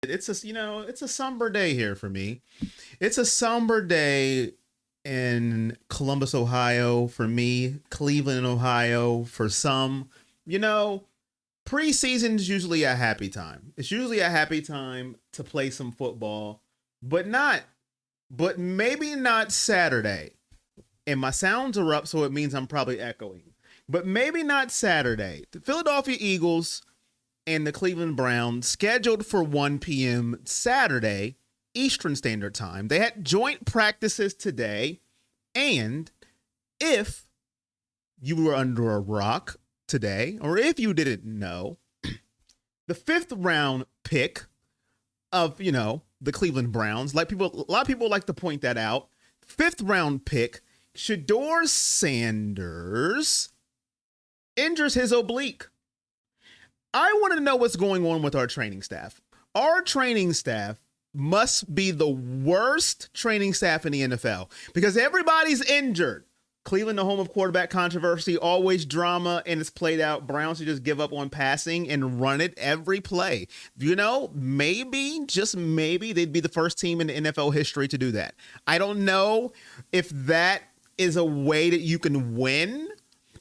It's a somber day here for me. It's a somber day in Columbus, Ohio for me, Cleveland, Ohio for some. You know, preseason is usually a happy time. It's usually a happy time to play some football, but not, but maybe not Saturday. And my sounds are up, so it means I'm probably echoing. But maybe not Saturday. The Philadelphia Eagles and the Cleveland Browns scheduled for 1 p.m. Saturday, Eastern Standard Time. They had joint practices today. And if you were under a rock today, or if you didn't know, the 5th round pick of, the Cleveland Browns, a lot of people like to point that out. 5th round pick, Shedeur Sanders, injures his oblique. I want to know what's going on with our training staff. Our training staff must be the worst training staff in the NFL because everybody's injured. Cleveland, the home of quarterback controversy, always drama, and it's played out. Browns should just give up on passing and run it every play. Maybe, just maybe, they'd be the first team in the NFL history to do that. I don't know if that is a way that you can win,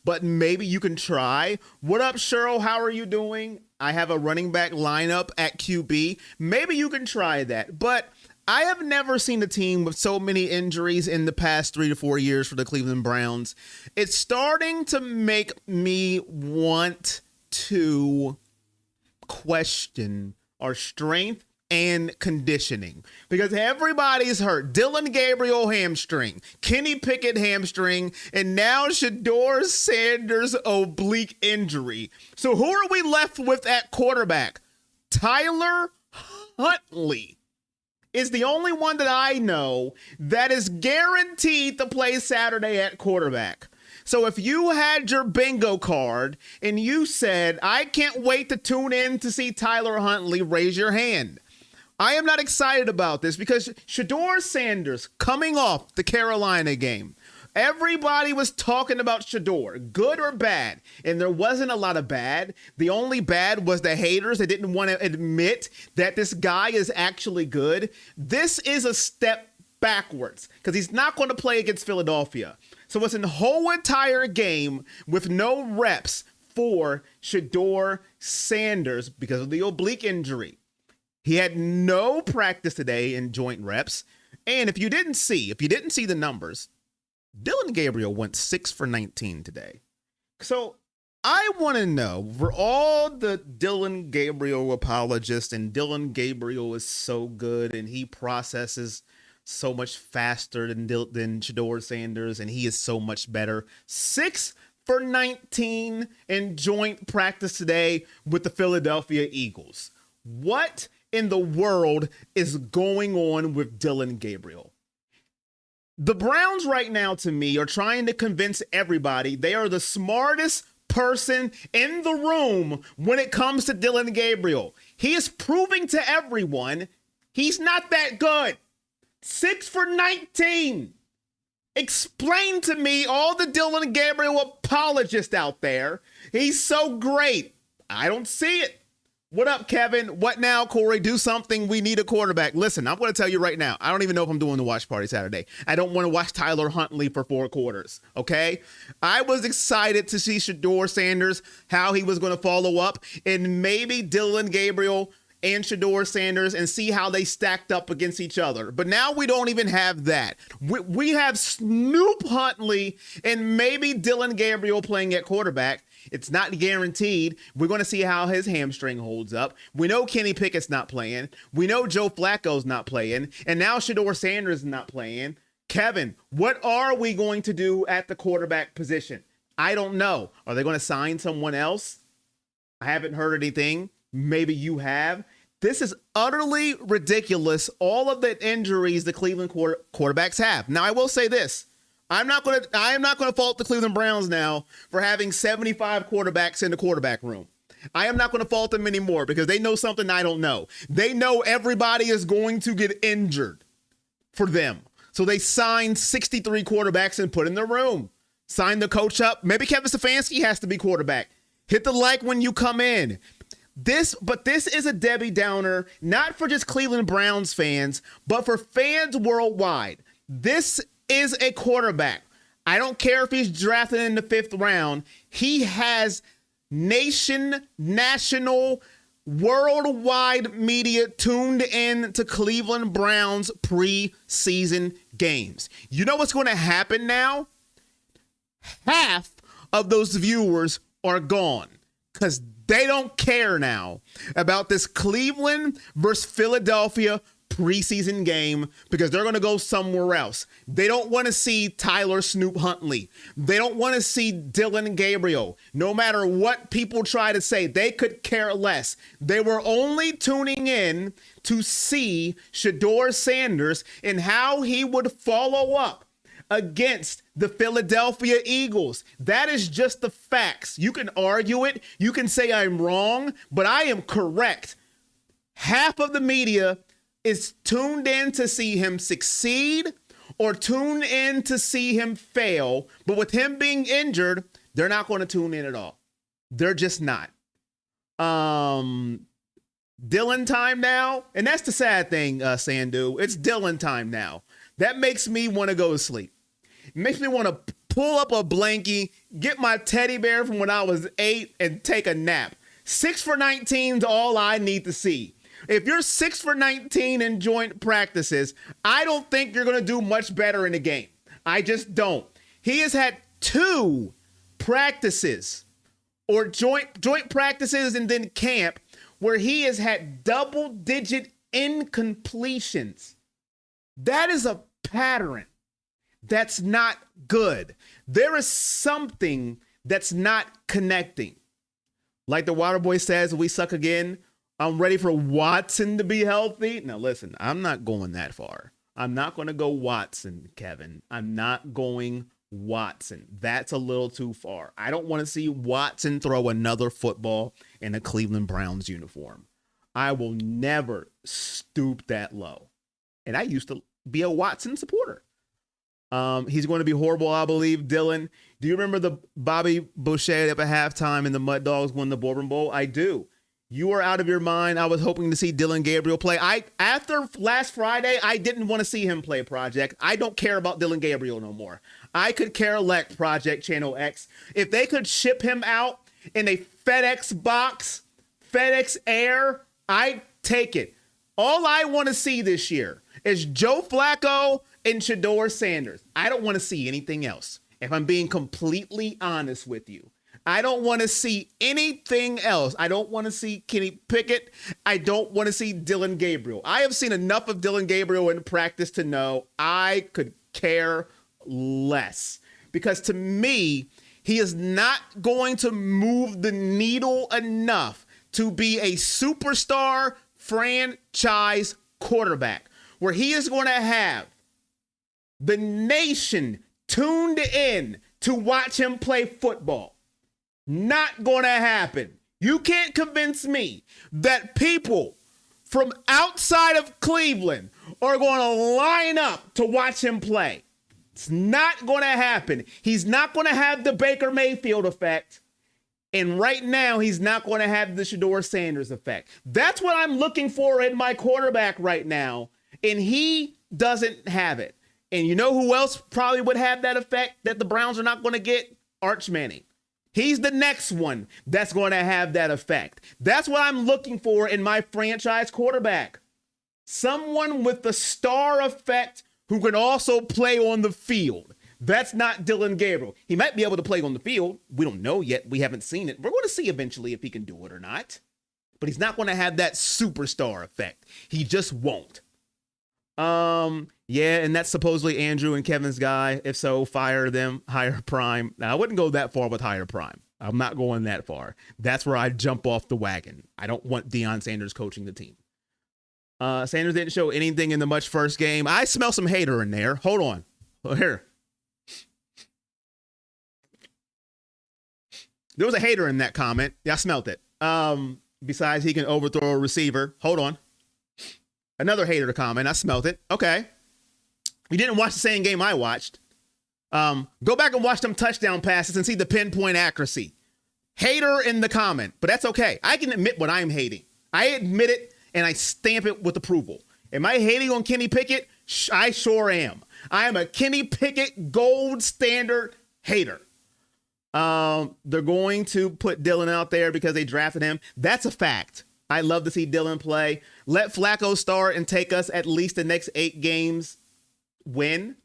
but maybe you can try. What up, Cheryl? How are you doing? I have a running back lineup at QB. Maybe you can try that, but I have never seen a team with so many injuries in the past 3 to 4 years for the Cleveland Browns. It's starting to make me want to question our strength and conditioning because everybody's hurt. Dylan Gabriel hamstring, Kenny Pickett hamstring, and now Shedeur Sanders oblique injury. So who are we left with at quarterback? Tyler Huntley is the only one that I know that is guaranteed to play Saturday at quarterback. So if you had your bingo card and you said, I can't wait to tune in to see Tyler Huntley, raise your hand. I am not excited about this because Shedeur Sanders coming off the Carolina game. Everybody was talking about Shedeur, good or bad, and there wasn't a lot of bad. The only bad was the haters that didn't want to admit that this guy is actually good. This is a step backwards because he's not going to play against Philadelphia. So it's a whole entire game with no reps for Shedeur Sanders because of the oblique injury. He had no practice today in joint reps. And if you didn't see the numbers, Dylan Gabriel went 6 for 19 today. So I want to know, for all the Dylan Gabriel apologists, and Dylan Gabriel is so good and he processes so much faster than Shedeur Sanders, and he is so much better. 6 for 19 in joint practice today with the Philadelphia Eagles. What in the world is going on with Dylan Gabriel? The Browns right now, to me, are trying to convince everybody they are the smartest person in the room when it comes to Dylan Gabriel. He is proving to everyone he's not that good. 6 for 19. Explain to me, all the Dylan Gabriel apologists out there. He's so great. I don't see it. What up, Kevin? What now, Corey? Do something. We need a quarterback. Listen, I'm going to tell you right now, I don't even know if I'm doing the watch party Saturday. I don't want to watch Tyler Huntley for 4 quarters, okay? I was excited to see Shedeur Sanders, how he was going to follow up, and maybe Dylan Gabriel and Shedeur Sanders and see how they stacked up against each other. But now we don't even have that. We have Snoop Huntley and maybe Dylan Gabriel playing at quarterback. It's not guaranteed. We're going to see how his hamstring holds up. We know Kenny Pickett's not playing. We know Joe Flacco's not playing. And now Shedeur Sanders is not playing. Kevin, what are we going to do at the quarterback position? I don't know. Are they going to sign someone else? I haven't heard anything. Maybe you have. This is utterly ridiculous, all of the injuries the Cleveland quarterbacks have. Now, I will say this. I am not going to fault the Cleveland Browns now for having 75 quarterbacks in the quarterback room. I am not going to fault them anymore because they know something I don't know. They know everybody is going to get injured for them. So they signed 63 quarterbacks and put in the room. Sign the coach up. Maybe Kevin Stefanski has to be quarterback. Hit the like when you come in. This is a Debbie Downer, not for just Cleveland Browns fans, but for fans worldwide. This is a quarterback. I don't care if he's drafted in the 5th round. He has national, worldwide media tuned in to Cleveland Browns preseason games. You know what's going to happen now? Half of those viewers are gone because they don't care now about this Cleveland versus Philadelphia preseason game because they're going to go somewhere else. They don't want to see Tyler Snoop Huntley. They don't want to see Dylan Gabriel. No matter what people try to say, they could care less. They were only tuning in to see Shedeur Sanders and how he would follow up against the Philadelphia Eagles. That is just the facts. You can argue it. You can say I'm wrong, but I am correct. Half of the media is tuned in to see him succeed or tuned in to see him fail. But with him being injured, they're not going to tune in at all. They're just not. Dylan time now. And that's the sad thing, Sandu. It's Dylan time now. That makes me want to go to sleep. It makes me want to pull up a blankie, get my teddy bear from when I was 8 and take a nap. 6 for 19 is all I need to see. If you're 6 for 19 in joint practices, I don't think you're going to do much better in the game. I just don't. He has had 2 practices or joint practices and then camp where he has had double-digit incompletions. That is a pattern. That's not good. There is something that's not connecting. Like the Waterboy says, we suck again. I'm ready for Watson to be healthy. Now, listen, I'm not going that far. I'm not going to go Watson, Kevin. I'm not going Watson. That's a little too far. I don't want to see Watson throw another football in a Cleveland Browns uniform. I will never stoop that low. And I used to be a Watson supporter. He's going to be horrible, I believe. Dylan, do you remember the Bobby Boucher up at halftime and the Mud Dogs won the Bourbon Bowl? I do. You are out of your mind. I was hoping to see Dylan Gabriel play. After last Friday, I didn't want to see him play Project. I don't care about Dylan Gabriel no more. I could care less, Project Channel X. If they could ship him out in a FedEx box, FedEx Air, I'd take it. All I want to see this year is Joe Flacco and Shedeur Sanders. I don't want to see anything else, if I'm being completely honest with you. I don't want to see anything else. I don't want to see Kenny Pickett. I don't want to see Dylan Gabriel. I have seen enough of Dylan Gabriel in practice to know I could care less. Because to me, he is not going to move the needle enough to be a superstar franchise quarterback, where he is going to have the nation tuned in to watch him play football. Not going to happen. You can't convince me that people from outside of Cleveland are going to line up to watch him play. It's not going to happen. He's not going to have the Baker Mayfield effect. And right now, he's not going to have the Shedeur Sanders effect. That's what I'm looking for in my quarterback right now. And he doesn't have it. And you know who else probably would have that effect that the Browns are not going to get? Arch Manning. He's the next one that's going to have that effect. That's what I'm looking for in my franchise quarterback. Someone with the star effect who can also play on the field. That's not Dylan Gabriel. He might be able to play on the field. We don't know yet. We haven't seen it. We're going to see eventually if he can do it or not. But he's not going to have that superstar effect. He just won't. Yeah, and that's supposedly Andrew and Kevin's guy. If so, fire them, hire Prime. Now, I wouldn't go that far with hire Prime. I'm not going that far. That's where I jump off the wagon. I don't want Deion Sanders coaching the team. Sanders didn't show anything in the much first game. I smell some hater in there. Hold on. Here. There was a hater in that comment. Yeah, I smelt it. Besides, he can overthrow a receiver. Hold on. Another hater to comment. I smelt it. Okay. You didn't watch the same game I watched. Go back and watch them touchdown passes and see the pinpoint accuracy. Hater in the comment, but that's okay. I can admit what I'm hating. I admit it and I stamp it with approval. Am I hating on Kenny Pickett? I sure am. I am a Kenny Pickett gold standard hater. They're going to put Dylan out there because they drafted him. That's a fact. I love to see Dylan play. Let Flacco start and take us at least the next 8 games win.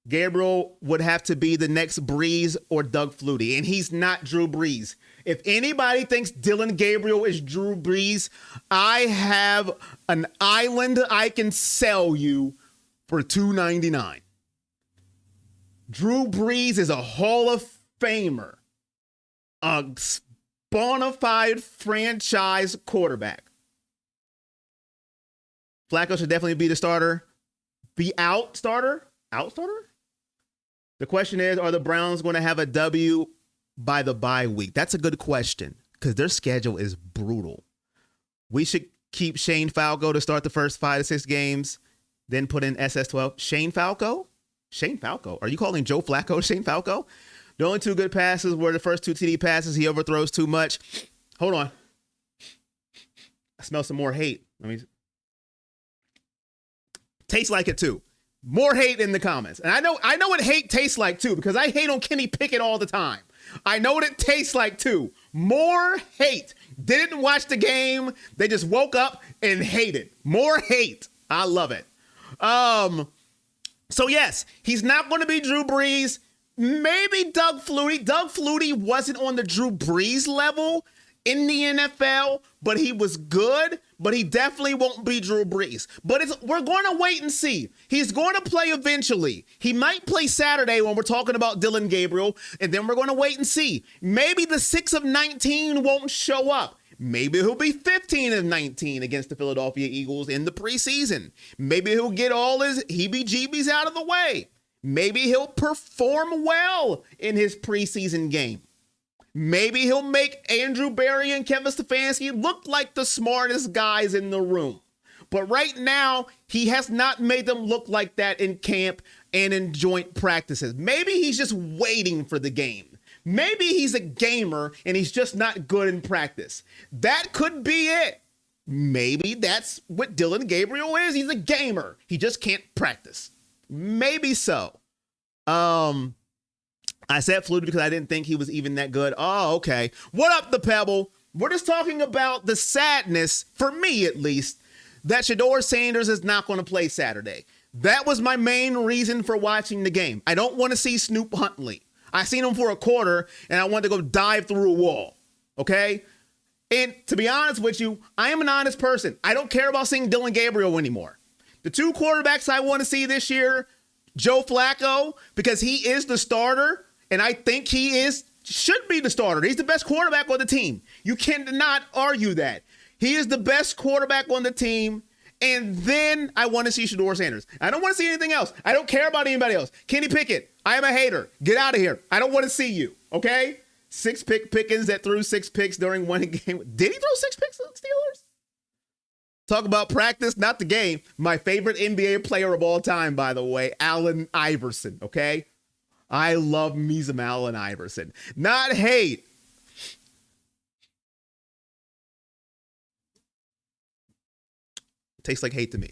Gabriel would have to be the next Breeze or Doug Flutie, and he's not Drew Brees. If anybody thinks Dylan Gabriel is Drew Brees, I have an island I can sell you for $2.99. Drew Brees is a Hall of Famer, a bona fide franchise quarterback. Flacco should definitely be the starter. Be out starter? Out starter? The question is, are the Browns going to have a W by the bye week? That's a good question because their schedule is brutal. We should keep Shane Falco to start the first 5 to 6 games, then put in SS12. Shane Falco? Shane Falco? Are you calling Joe Flacco Shane Falco? The only 2 good passes were the first 2 TD passes. He overthrows too much. Hold on. I smell some more hate. Tastes like it too. More hate in the comments. And I know what hate tastes like too, because I hate on Kenny Pickett all the time. I know what it tastes like too. More hate. Didn't watch the game. They just woke up and hated. More hate. I love it. So yes, he's not going to be Drew Brees. Maybe Doug Flutie. Doug Flutie wasn't on the Drew Brees level in the NFL, but he was good. But he definitely won't be Drew Brees. But we're going to wait and see. He's going to play eventually. He might play Saturday when we're talking about Dylan Gabriel, and then we're going to wait and see. Maybe the 6 of 19 won't show up. Maybe he'll be 15 of 19 against the Philadelphia Eagles in the preseason. Maybe he'll get all his heebie-jeebies out of the way. Maybe he'll perform well in his preseason game. Maybe he'll make Andrew Berry and Kevin Stefanski look like the smartest guys in the room. But right now, he has not made them look like that in camp and in joint practices. Maybe he's just waiting for the game. Maybe he's a gamer and he's just not good in practice. That could be it. Maybe that's what Dylan Gabriel is. He's a gamer. He just can't practice. Maybe so. I said Flutie because I didn't think he was even that good. Oh, okay. What up, the Pebble? We're just talking about the sadness, for me at least, that Shedeur Sanders is not going to play Saturday. That was my main reason for watching the game. I don't want to see Snoop Huntley. I seen him for a quarter, and I wanted to go dive through a wall. Okay? And to be honest with you, I am an honest person. I don't care about seeing Dylan Gabriel anymore. The 2 quarterbacks I want to see this year, Joe Flacco, because he is the starter, and I think he should be the starter. He's the best quarterback on the team. You cannot argue that. He is the best quarterback on the team. And then I want to see Shedeur Sanders. I don't want to see anything else. I don't care about anybody else. Kenny Pickett, I am a hater. Get out of here. I don't want to see you. Okay? 6 Pickens that threw 6 picks during one game. Did he throw 6 picks on the Steelers? Talk about practice, not the game. My favorite NBA player of all time, by the way, Allen Iverson. Okay? I love me some Allen Iverson. Not hate. Tastes like hate to me.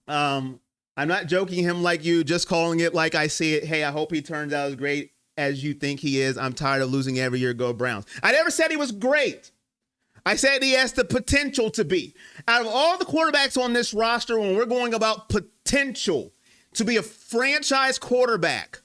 I'm not joking him like you, just calling it like I see it. Hey, I hope he turns out as great as you think he is. I'm tired of losing every year. Go Browns. I never said he was great. I said he has the potential to be. Out of all the quarterbacks on this roster, when we're going about potential to be a franchise quarterback,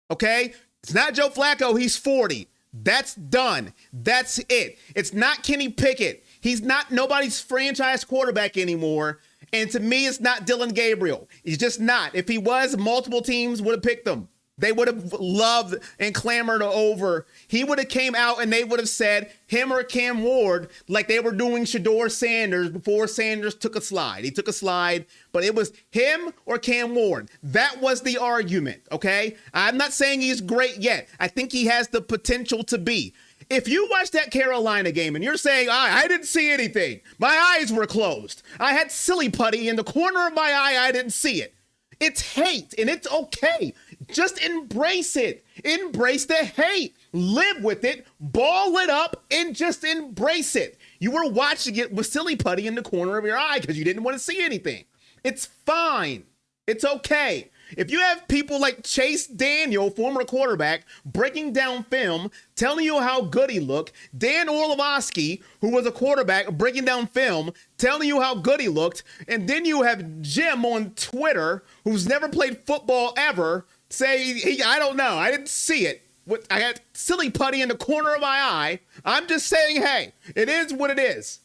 okay? It's not Joe Flacco. He's 40. That's done. That's it. It's not Kenny Pickett. He's not nobody's franchise quarterback anymore. And to me, it's not Dylan Gabriel. He's just not. If he was, multiple teams would have picked him. They would have loved and clamored over. He would have came out and they would have said him or Cam Ward, like they were doing Shedeur Sanders before Sanders took a slide. He took a slide, but it was him or Cam Ward. That was the argument, okay? I'm not saying he's great yet. I think he has the potential to be. If you watch that Carolina game and you're saying, I didn't see anything. My eyes were closed. I had silly putty in the corner of my eye. I didn't see it. It's hate, and it's okay. Just embrace it. Embrace the hate. Live with it. Ball it up and just embrace it. You were watching it with silly putty in the corner of your eye because you didn't want to see anything. It's fine. It's okay. If you have people like Chase Daniel, former quarterback, breaking down film, telling you how good he looked, Dan Orlovsky, who was a quarterback, breaking down film, telling you how good he looked, and then you have Jim on Twitter, who's never played football ever, say, I don't know, I didn't see it. I had silly putty in the corner of my eye. I'm just saying, hey, it is what it is.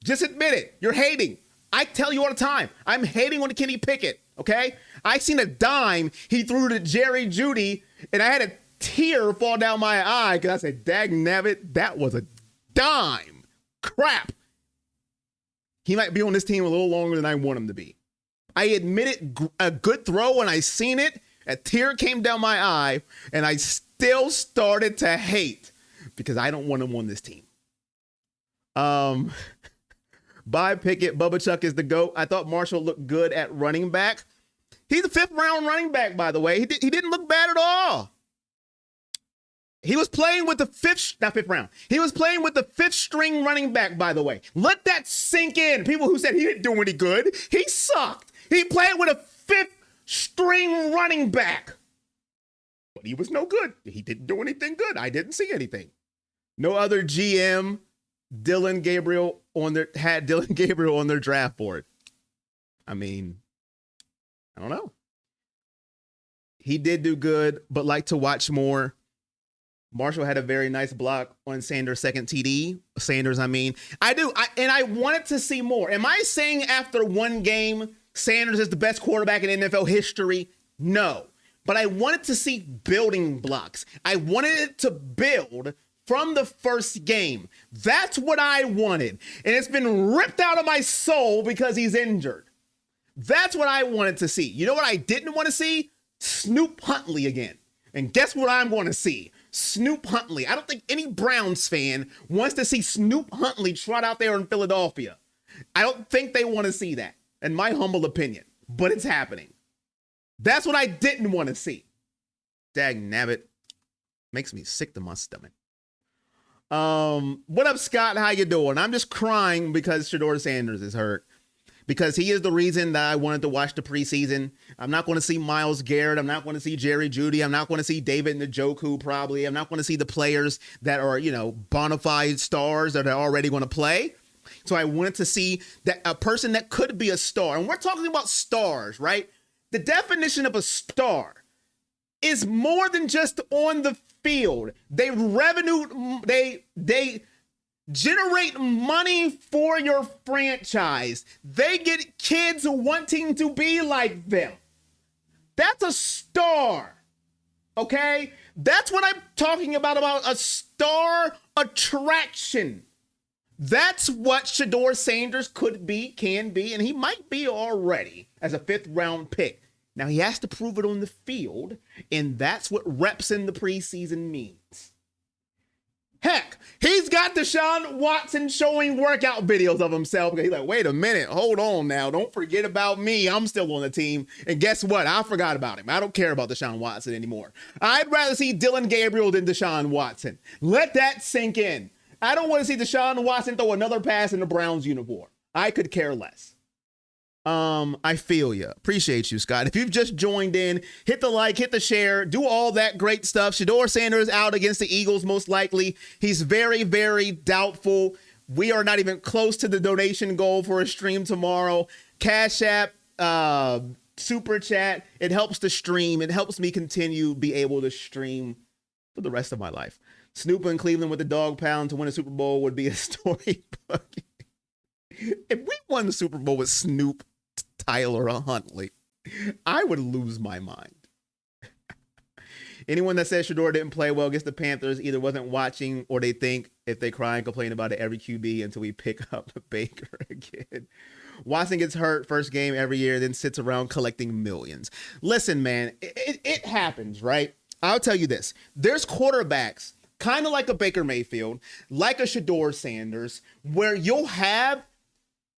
Just admit it. You're hating. I tell you all the time, I'm hating on Kenny Pickett, okay? I seen a dime he threw to Jerry Jeudy, and I had a tear fall down my eye because I said, dag nabbit, that was a dime. Crap. He might be on this team a little longer than I want him to be. I admitted a good throw when I seen it. A tear came down my eye, and I still started to hate because I don't want him on this team. Bye, Pickett. Bubba Chuck is the GOAT. I thought Marshall looked good at running back. He's a 5th round running back, by the way. He didn't look bad at all. He was playing with the He was playing with the 5th string running back, by the way. Let that sink in. People who said he didn't do any good. He sucked. He played with a 5th string running back. But he was no good. He didn't do anything good. I didn't see anything. No other GM had Dylan Gabriel on their draft board. I mean, I don't know. He did do good, but like to watch more. Marshall had a very nice block on Sanders' second TD. Sanders, I mean. I do. And I wanted to see more. Am I saying after one game, Sanders is the best quarterback in NFL history? No. But I wanted to see building blocks. I wanted it to build from the first game. That's what I wanted. And it's been ripped out of my soul because he's injured. That's what I wanted to see. You know what I didn't want to see? Snoop Huntley again. And guess what I'm going to see? Snoop Huntley. I don't think any Browns fan wants to see Snoop Huntley trot out there in Philadelphia. I don't think they want to see that, in my humble opinion. But it's happening. That's what I didn't want to see. Dag nabbit. Makes me sick to my stomach. What up, Scott? How you doing? I'm just crying because Shedeur Sanders is hurt. Because he is the reason that I wanted to watch the preseason. I'm not going to see Myles Garrett. I'm not going to see Jerry Jeudy. I'm not going to see David Njoku probably. I'm not going to see the players that are, bona fide stars that are already going to play. So I wanted to see that a person that could be a star. And we're talking about stars, right? The definition of a star is more than just on the field. They generate money for your franchise. They get kids wanting to be like them. That's a star. Okay? That's what I'm talking about a star attraction. That's what Shedeur Sanders could be, can be, and he might be already as a 5th round pick. Now he has to prove it on the field, and that's what reps in the preseason means. Heck, he's got Deshaun Watson showing workout videos of himself. He's like, wait a minute, hold on now. Don't forget about me. I'm still on the team. And guess what? I forgot about him. I don't care about Deshaun Watson anymore. I'd rather see Dylan Gabriel than Deshaun Watson. Let that sink in. I don't want to see Deshaun Watson throw another pass in the Browns uniform. I could care less. I feel you. Appreciate you, Scott. If you've just joined in, hit the like, hit the share, do all that great stuff. Shedeur Sanders out against the Eagles, most likely. He's very, very doubtful. We are not even close to the donation goal for a stream tomorrow. Cash App, Super Chat. It helps the stream. It helps me continue be able to stream for the rest of my life. Snoop in Cleveland with the dog pound to win a Super Bowl would be a storybook. If we won the Super Bowl with Snoop, Tyler Huntley, I would lose my mind. Anyone that says Shedeur didn't play well against the Panthers either wasn't watching or they think if they cry and complain about it every QB until we pick up Baker again. Watson gets hurt first game every year, then sits around collecting millions. Listen, man, it happens, right? I'll tell you this. There's quarterbacks, kind of like a Baker Mayfield, like a Shedeur Sanders, where you'll have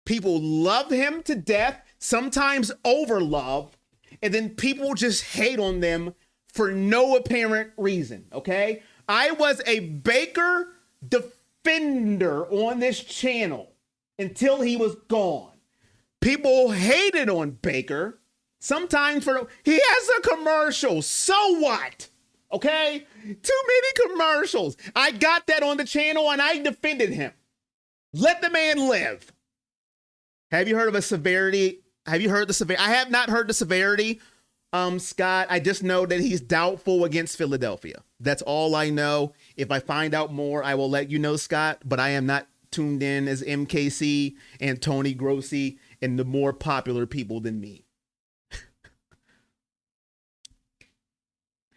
people love him to death, sometimes over love, and then people just hate on them for no apparent reason, okay? I was a Baker defender on this channel until he was gone. People hated on Baker. Sometimes he has a commercial. So what? Okay? Too many commercials. I got that on the channel and I defended him. Let the man live. Have you heard of a severity? Have you heard the severity? I have not heard the severity, Scott. I just know that he's doubtful against Philadelphia. That's all I know. If I find out more, I will let you know, Scott. But I am not tuned in as MKC and Tony Grossi and the more popular people than me.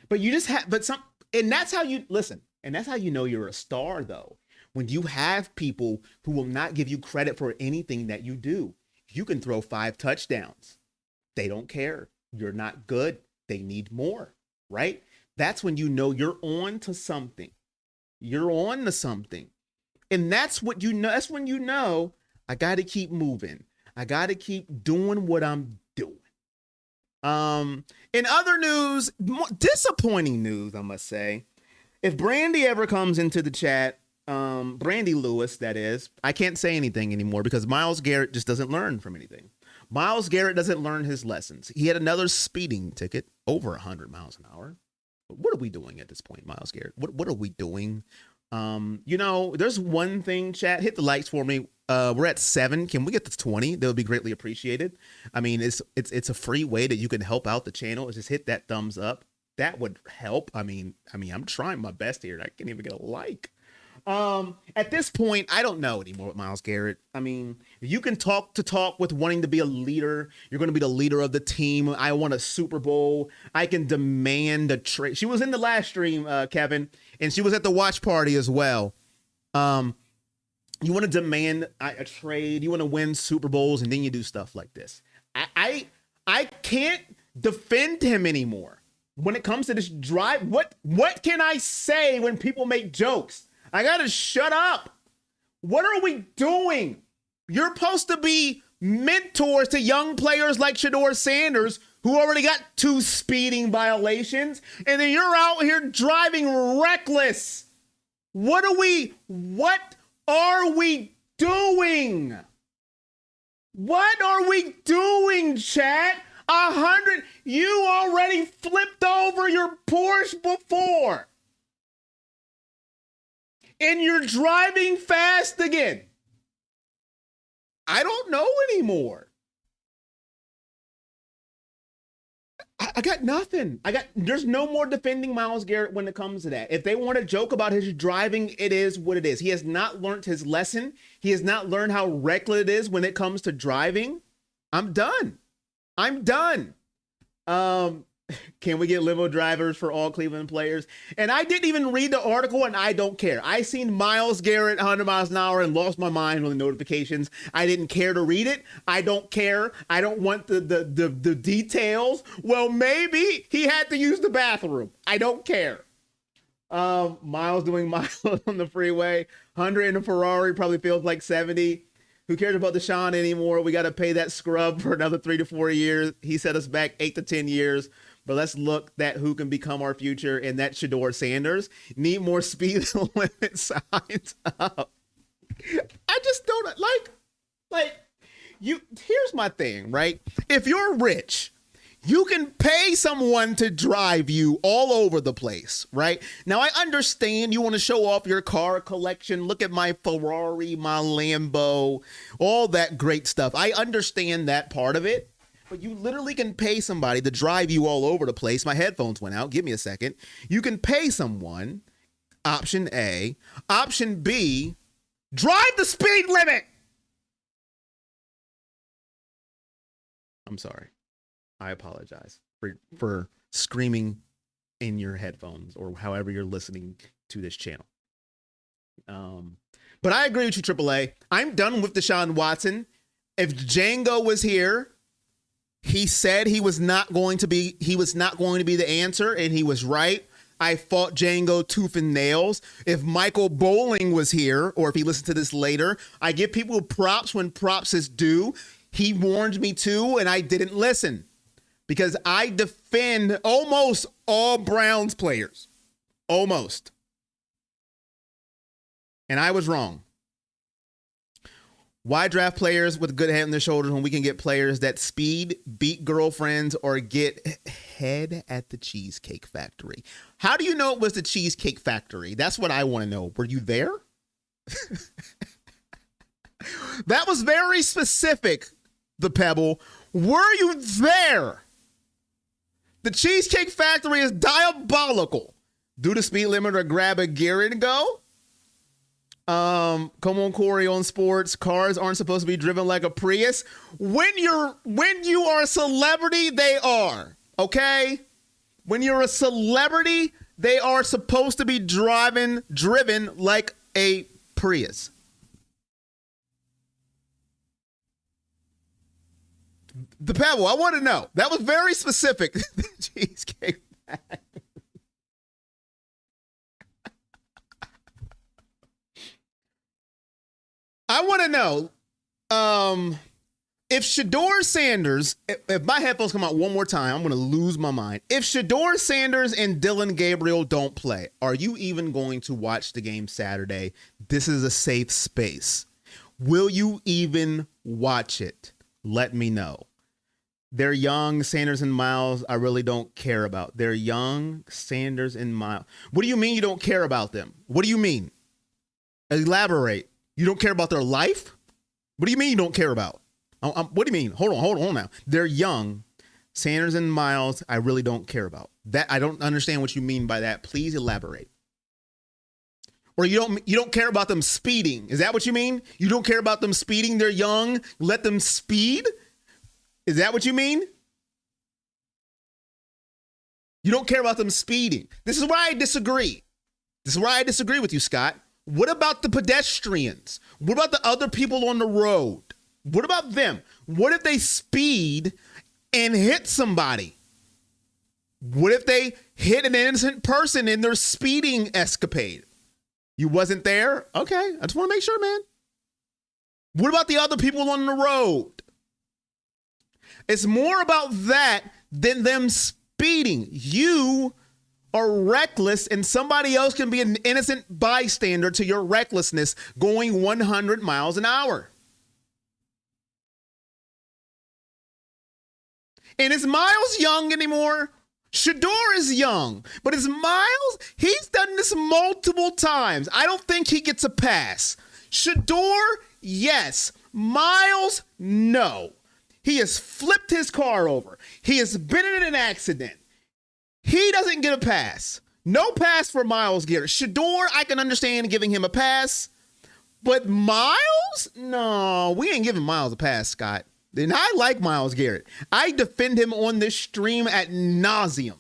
But you just have, and that's how you listen. And that's how you know you're a star, though. When you have people who will not give you credit for anything that you do. You can throw 5 touchdowns. They don't care. You're not good. They need more, right? That's when you know you're on to something. You're on to something. And that's what you know. That's when you know I got to keep moving. I got to keep doing what I'm doing. In other news, more disappointing news, I must say. If Brandy ever comes into the chat, Brandy Lewis, that is, I can't say anything anymore because Myles Garrett just doesn't learn from anything. Myles Garrett doesn't learn his lessons. He had another speeding ticket over 100 miles an hour. What are we doing at this point, Myles Garrett? What are we doing? You know, there's one thing, chat. Hit the likes for me. We're at 7. Can we get to 20? That would be greatly appreciated. I mean, it's a free way that you can help out the channel. Just hit that thumbs up. That would help. I mean, I'm trying my best here. I can't even get a like. At this point, I don't know anymore with Myles Garrett. I mean, you can talk with wanting to be a leader. You're going to be the leader of the team. I want a Super Bowl. I can demand a trade. She was in the last stream, Kevin, and she was at the watch party as well. You want to demand a trade. You want to win Super Bowls, and then you do stuff like this. I can't defend him anymore when it comes to this drive. What can I say when people make jokes? I gotta shut up. What are we doing? You're supposed to be mentors to young players like Shedeur Sanders, who already got 2 speeding violations, and then you're out here driving reckless. What are we doing? What are we doing, chat? 100, you already flipped over your Porsche before. And you're driving fast again. I don't know anymore. I got nothing. There's no more defending Myles Garrett when it comes to that. If they want to joke about his driving, it is what it is. He has not learned his lesson. He has not learned how reckless it is when it comes to driving. I'm done. Can we get limo drivers for all Cleveland players? And I didn't even read the article, and I don't care. I seen Myles Garrett 100 miles an hour and lost my mind with the notifications. I didn't care to read it. I don't care. I don't want the details. Well, maybe he had to use the bathroom. I don't care. Myles doing miles on the freeway. 100 in a Ferrari probably feels like 70. Who cares about Deshaun anymore? We got to pay that scrub for another 3 to 4 years. He set us back 8 to 10 years. But let's look at who can become our future, and that's Shedeur Sanders. Need more speed limit signs up. I just don't like you. Here's my thing, right? If you're rich, you can pay someone to drive you all over the place, right? Now, I understand you want to show off your car collection. Look at my Ferrari, my Lambo, all that great stuff. I understand that part of it. But you literally can pay somebody to drive you all over the place. My headphones went out. Give me a second. You can pay someone, option A. Option B, drive the speed limit. I'm sorry. I apologize for screaming in your headphones or however you're listening to this channel. But I agree with you, AAA. I'm done with Deshaun Watson. If Django was here, he said he was not going to be the answer, and he was right. I fought Django tooth and nails. If Michael Bowling was here, or if he listened to this later, I give people props when props is due. He warned me too, and I didn't listen because I defend almost all Browns players. Almost. And I was wrong. Why draft players with a good head on their shoulders when we can get players that speed, beat girlfriends, or get head at the Cheesecake Factory? How do you know it was the Cheesecake Factory? That's what I want to know. Were you there? That was very specific, the Pebble. Were you there? The Cheesecake Factory is diabolical. Do the speed limit or grab a gear and go? Come on, Corey on sports. Cars aren't supposed to be driven like a Prius. When you are a celebrity, they are. Okay? When you're a celebrity, they are supposed to be driven like a Prius. The Pebble, I want to know. That was very specific. Cheesecake Factory. I want to know if Shedeur Sanders, if my headphones come out one more time, I'm going to lose my mind. If Shedeur Sanders and Dylan Gabriel don't play, are you even going to watch the game Saturday? This is a safe space. Will you even watch it? Let me know. They're young, Sanders and Miles, I really don't care about. They're young, Sanders and Miles. What do you mean you don't care about them? What do you mean? Elaborate. You don't care about their life? What do you mean you don't care about? What do you mean? Hold on now. They're young, Sanders and Miles, I really don't care about. That I don't understand what you mean by that. Please elaborate. Or you don't care about them speeding. Is that what you mean? You don't care about them speeding? They're young. Let them speed? Is that what you mean? You don't care about them speeding. This is why I disagree. This is why I disagree with you, Scott. What about the pedestrians? What about the other people on the road? What about them? What if they speed and hit somebody? What if they hit an innocent person in their speeding escapade? You wasn't there? Okay, I just want to make sure, man. What about the other people on the road? It's more about that than them speeding. You are reckless, and somebody else can be an innocent bystander to your recklessness going 100 miles an hour. And is Miles young anymore? Shedeur is young, but is Miles? He's done this multiple times. I don't think he gets a pass. Shedeur, yes. Miles, no. He has flipped his car over. He has been in an accident. He doesn't get a pass. No pass for Miles Garrett. Shedeur, I can understand giving him a pass. But Miles? No, we ain't giving Miles a pass, Scott. And I like Miles Garrett. I defend him on this stream ad nauseum.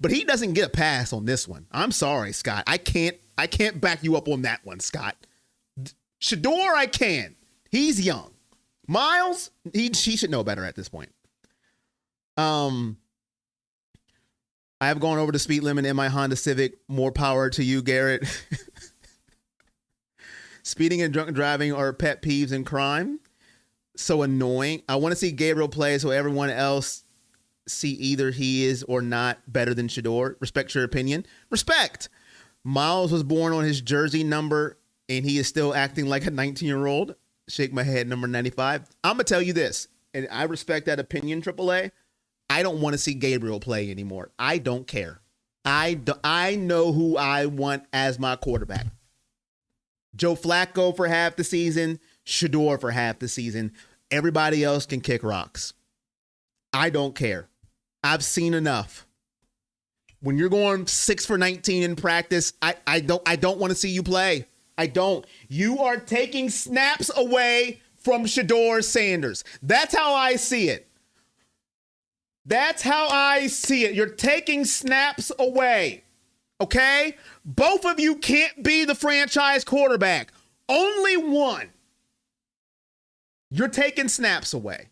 But he doesn't get a pass on this one. I'm sorry, Scott. I can't back you up on that one, Scott. Shedeur, I can. He's young. Miles, he should know better at this point. I have gone over the speed limit in my Honda Civic. More power to you, Garrett. Speeding and drunk driving are pet peeves in crime. So annoying. I want to see Gabriel play so everyone else see either he is or not better than Shedeur. Respect your opinion. Respect. Miles was born on his jersey number and he is still acting like a 19-year-old. Shake my head, number 95. I'm going to tell you this, and I respect that opinion, AAA. I don't want to see Gabriel play anymore. I don't care. I know who I want as my quarterback. Joe Flacco for half the season, Shedeur for half the season. Everybody else can kick rocks. I don't care. I've seen enough. When you're going 6 for 19 in practice, I don't want to see you play. I don't. You are taking snaps away from Shedeur Sanders. That's how I see it. That's how I see it. You're taking snaps away. Okay? Both of you can't be the franchise quarterback. Only one. You're taking snaps away.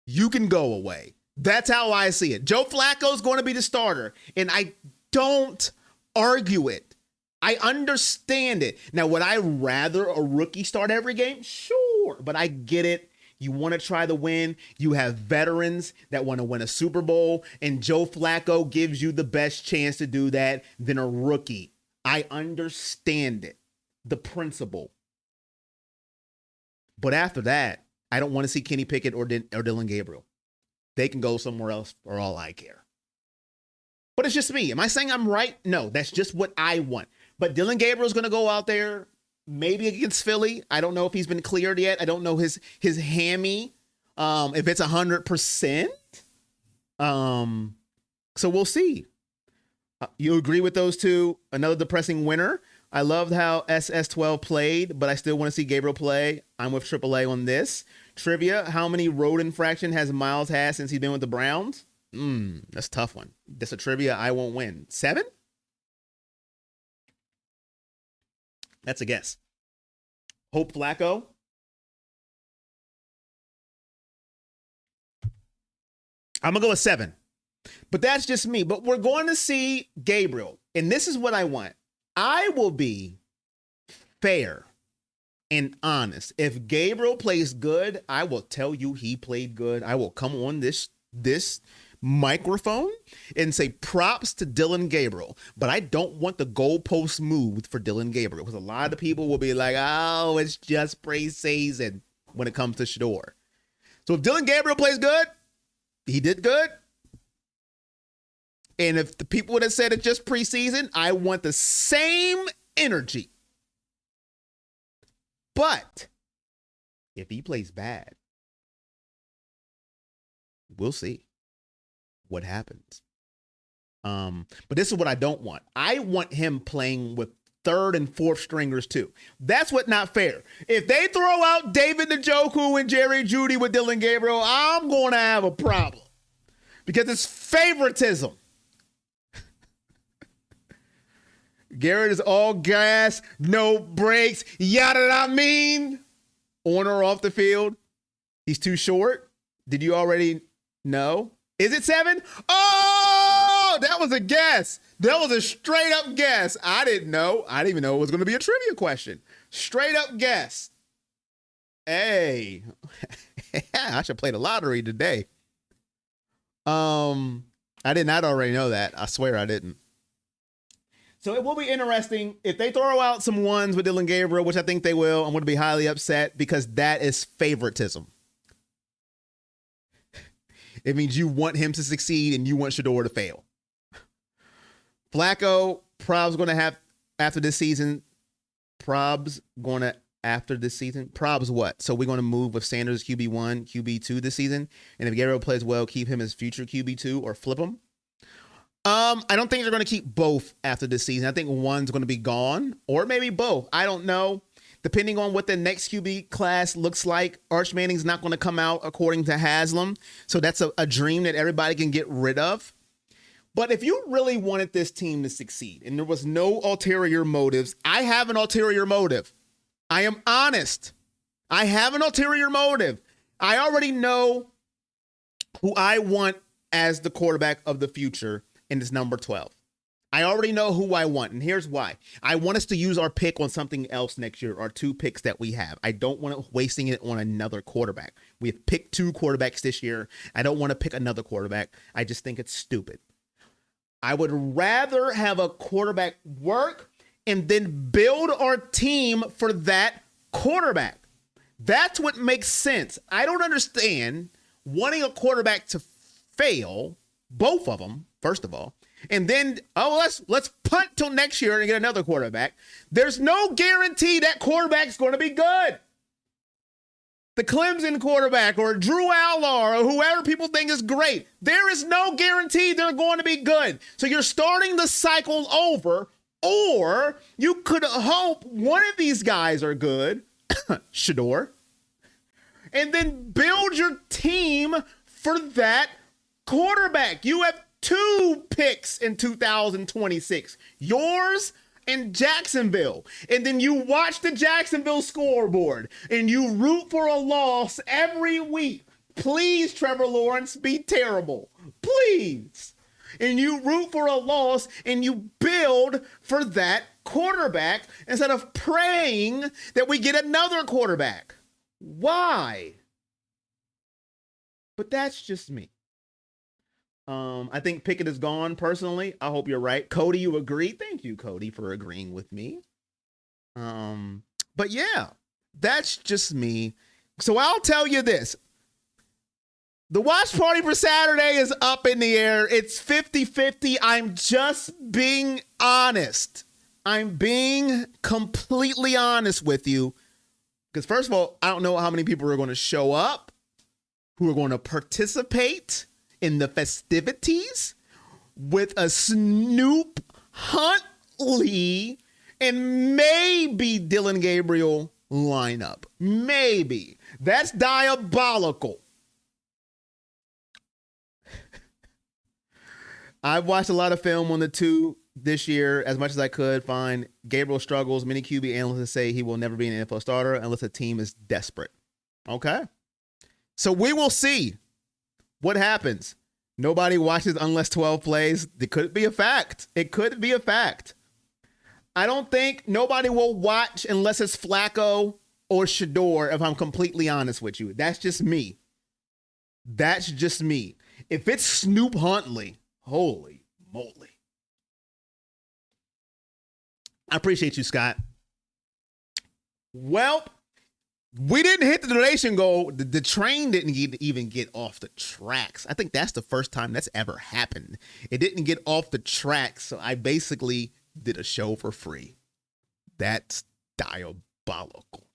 You can go away. That's how I see it. Joe Flacco is going to be the starter, and I don't argue it. I understand it. Now, would I rather a rookie start every game? Sure, but I get it. You want to try to win. You have veterans that want to win a Super Bowl, and Joe Flacco gives you the best chance to do that than a rookie. I understand it, the principle. But after that, I don't want to see Kenny Pickett or Dillon Gabriel. They can go somewhere else for all I care. But it's just me. Am I saying I'm right? No, that's just what I want. But Dillon Gabriel's going to go out there maybe against Philly. I don't know if he's been cleared yet. I don't know his hammy, if it's 100%. So we'll see. You agree with those two? Another depressing winner. I loved how SS12 played, but I still want to see Gabriel play. I'm with AAA on this. Trivia, how many road infraction has Miles had since he's been with the Browns? That's a tough one. That's a trivia I won't win. 7? That's a guess. Hope Flacco. I'm going to go with 7. But that's just me. But we're going to see Gabriel. And this is what I want. I will be fair and honest. If Gabriel plays good, I will tell you he played good. I will come on this microphone and say props to Dillon Gabriel. But I don't want the goalpost moved for Dillon Gabriel, because a lot of people will be like, oh, it's just preseason when it comes to Shedeur. So if Dillon Gabriel plays good, he did good. And if the people would have said it's just preseason, I want the same energy. But if he plays bad, we'll see what happens. But this is what I don't want. I want him playing with third and fourth stringers too. That's what not fair. If they throw out David Njoku and Jerry Jeudy with Dillon Gabriel, I'm going to have a problem, because it's favoritism. Garrett is all gas, no brakes, yada I mean. On or off the field, he's too short. Did you already know? Is it 7? Oh, that was a guess. That was a straight up guess. I didn't know. I didn't even know it was going to be a trivia question. Straight up guess. Hey, I should play the lottery today. I did not already know that. I swear I didn't. So it will be interesting if they throw out some ones with Dillon Gabriel, which I think they will. I'm going to be highly upset, because that is favoritism. It means you want him to succeed and you want Shedeur to fail. Flacco, Prob's going to have after this season. Prob's what? So we're going to move with Sanders QB1, QB2 this season. And if Gabriel plays well, keep him as future QB2 or flip him. I don't think they're going to keep both after this season. I think one's going to be gone, or maybe both. I don't know. Depending on what the next QB class looks like, Arch Manning's not going to come out according to Haslam. So that's a dream that everybody can get rid of. But if you really wanted this team to succeed and there was no ulterior motives, I have an ulterior motive. I am honest. I have an ulterior motive. I already know who I want as the quarterback of the future. And it's number 12. I already know who I want, and here's why. I want us to use our pick on something else next year, our 2 picks that we have. I don't want to wasting it on another quarterback. We have picked 2 quarterbacks this year. I don't want to pick another quarterback. I just think it's stupid. I would rather have a quarterback work and then build our team for that quarterback. That's what makes sense. I don't understand wanting a quarterback to fail, both of them, first of all, and then, let's punt till next year and get another quarterback. There's no guarantee that quarterback's going to be good. The Clemson quarterback or Drew Allar or whoever people think is great, there is no guarantee they're going to be good. So you're starting the cycle over, or you could hope one of these guys are good, Shedeur, and then build your team for that quarterback. You have 2 picks in 2026, yours and Jacksonville. And then you watch the Jacksonville scoreboard and you root for a loss every week. Please, Trevor Lawrence, be terrible. Please. And you root for a loss and you build for that quarterback instead of praying that we get another quarterback. Why? But that's just me. I think Pickett is gone personally. I hope you're right. Cody, you agree? Thank you, Cody, for agreeing with me. But yeah, that's just me. So I'll tell you this. The watch party for Saturday is up in the air. It's 50-50. I'm just being honest. I'm being completely honest with you. Because first of all, I don't know how many people are going to show up, who are going to participate in the festivities with a Snoop Huntley and maybe Dylan Gabriel lineup. Maybe. That's diabolical. I've watched a lot of film on the two this year as much as I could find. Gabriel struggles. Many QB analysts say he will never be an NFL starter unless a team is desperate. Okay. So we will see what happens. Nobody watches unless 12 plays. It could be a fact. It could be a fact. I don't think nobody will watch unless it's Flacco or Shedeur, if I'm completely honest with you. That's just me. That's just me. If it's Snoop Huntley, holy moly. I appreciate you, Scott. Well, we didn't hit the donation goal. The train didn't even get off the tracks. I think that's the first time that's ever happened. It didn't get off the tracks, so I basically did a show for free. That's diabolical.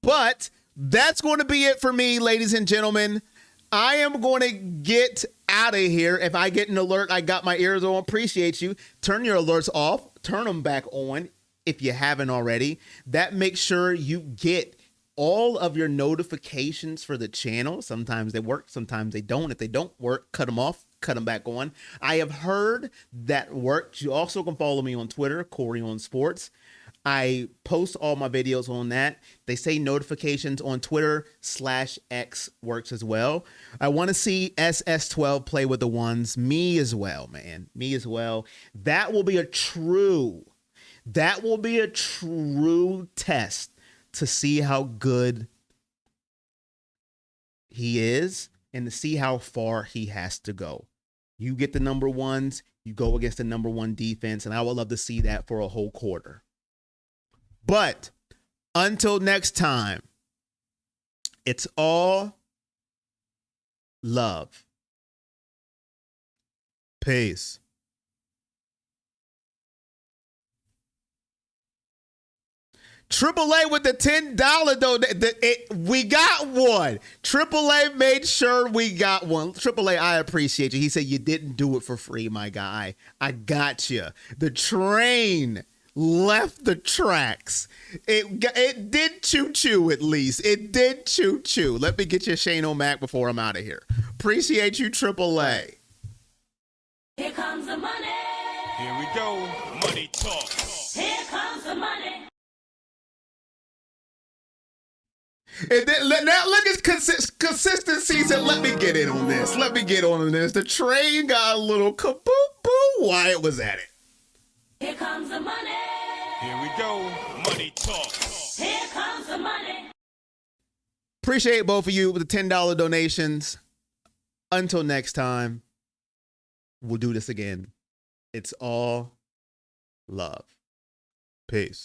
But that's going to be it for me, ladies and gentlemen. I am going to get out of here. If I get an alert, I got my ears on. Appreciate you. Turn your alerts off. Turn them back on if you haven't already. That makes sure you get all of your notifications for the channel. Sometimes they work, sometimes they don't. If they don't work, cut them off, cut them back on. I have heard that worked. You also can follow me on Twitter, Corey on Sports. I post all my videos on that. They say notifications on Twitter/X works as well. I want to see SS12 play with the ones. Me as well, man. Me as well. That will be a true test to see how good he is and to see how far he has to go. You get the number ones, you go against the number one defense, and I would love to see that for a whole quarter. But until next time, it's all love. Peace. AAA with the $10 though. We got one. AAA made sure we got one. AAA, I appreciate you. He said you didn't do it for free, my guy. I got you. The train left the tracks. It did choo-choo at least. It did choo-choo. Let me get you Shane O'Mac before I'm out of here. Appreciate you, AAA. Here comes the money. Here we go. Money talk. Here comes the money. And then, now look at consistency. Said, let me get in on this. Let me get on this. The train got a little kaboo-boo while it was at it. Here comes the money. Here we go. Money talk. Here comes the money. Appreciate both of you with the $10 donations. Until next time, we'll do this again. It's all love. Peace.